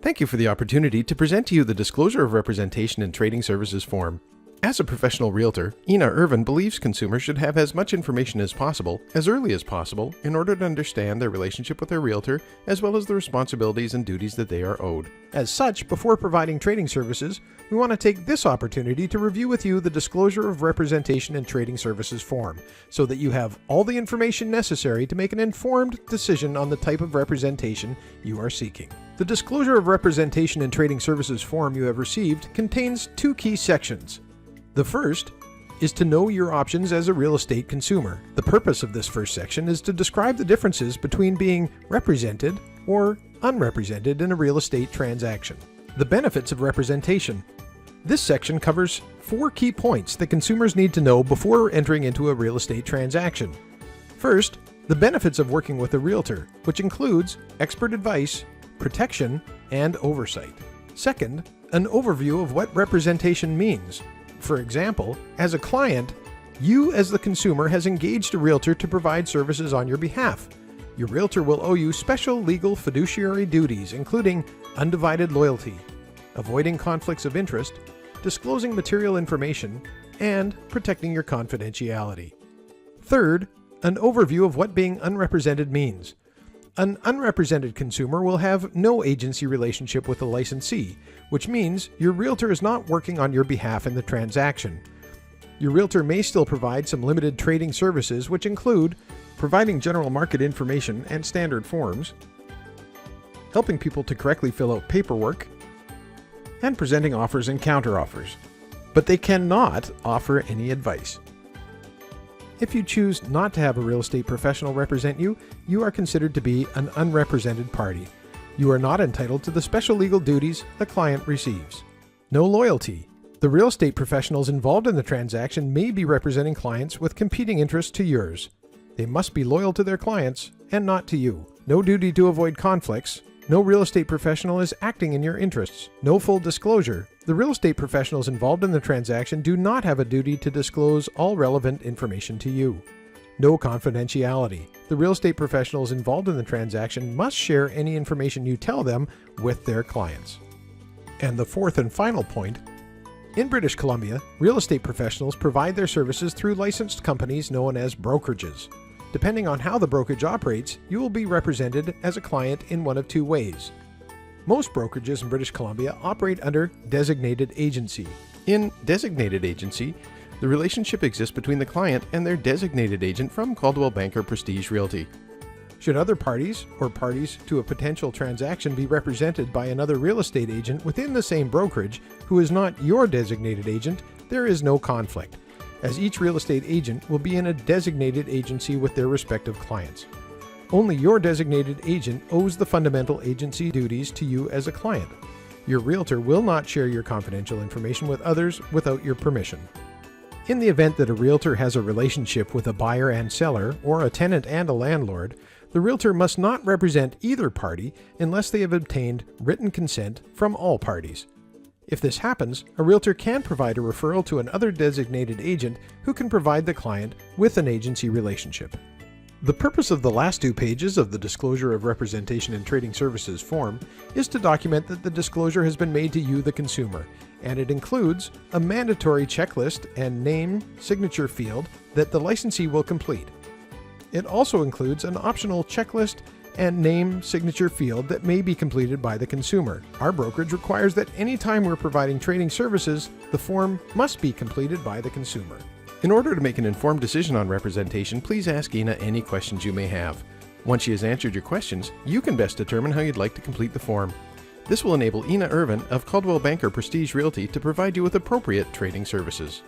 Thank you for the opportunity to present to you the Disclosure of Representation in Trading Services form. As a professional realtor, Ervin believes consumers should have as much information as possible, as early as possible, in order to understand their relationship with their realtor, as well as the responsibilities and duties that they are owed. As such, before providing trading services, we want to take this opportunity to review with you the Disclosure of Representation in Trading Services form, so that you have all the information necessary to make an informed decision on the type of representation you are seeking. The Disclosure of Representation in Trading Services form you have received contains two key sections. The first is to know your options as a real estate consumer. The purpose of this first section is to describe the differences between being represented or unrepresented in a real estate transaction. The benefits of representation. This section covers 4 key points that consumers need to know before entering into a real estate transaction. First, the benefits of working with a realtor, which includes expert advice, protection, and oversight. Second, an overview of what representation means. For example, as a client, you as the consumer has engaged a realtor to provide services on your behalf. Your realtor will owe you special legal fiduciary duties, including undivided loyalty, avoiding conflicts of interest, disclosing material information, and protecting your confidentiality. Third, an overview of what being unrepresented means. An unrepresented consumer will have no agency relationship with the licensee, which means your realtor is not working on your behalf in the transaction. Your realtor may still provide some limited trading services, which include providing general market information and standard forms, helping people to correctly fill out paperwork, and presenting offers and counteroffers. But they cannot offer any advice. If you choose not to have a real estate professional represent you, you are considered to be an unrepresented party. You are not entitled to the special legal duties the client receives. No loyalty. The real estate professionals involved in the transaction may be representing clients with competing interests to yours. They must be loyal to their clients and not to you. No duty to avoid conflicts. No real estate professional is acting in your interests. No full disclosure. The real estate professionals involved in the transaction do not have a duty to disclose all relevant information to you. No confidentiality. The real estate professionals involved in the transaction must share any information you tell them with their clients. And the fourth and final point, in British Columbia, real estate professionals provide their services through licensed companies known as brokerages. Depending on how the brokerage operates, you will be represented as a client in one of 2 ways. Most brokerages in British Columbia operate under designated agency. In designated agency, the relationship exists between the client and their designated agent from Coldwell Banker Prestige Realty. Should other parties or parties to a potential transaction be represented by another real estate agent within the same brokerage who is not your designated agent, there is no conflict, as each real estate agent will be in a designated agency with their respective clients. Only your designated agent owes the fundamental agency duties to you as a client. Your realtor will not share your confidential information with others without your permission. In the event that a realtor has a relationship with a buyer and seller, or a tenant and a landlord, the realtor must not represent either party unless they have obtained written consent from all parties. If this happens, a realtor can provide a referral to another designated agent who can provide the client with an agency relationship. The purpose of the last 2 pages of the Disclosure of Representation in Trading Services form is to document that the disclosure has been made to you, the consumer, and it includes a mandatory checklist and name signature field that the licensee will complete. It also includes an optional checklist and name signature field that may be completed by the consumer. Our brokerage requires that any time we're providing trading services, the form must be completed by the consumer. In order to make an informed decision on representation, please ask Ina any questions you may have. Once she has answered your questions, you can best determine how you'd like to complete the form. This will enable Ina Ervin of Coldwell Banker Prestige Realty to provide you with appropriate trading services.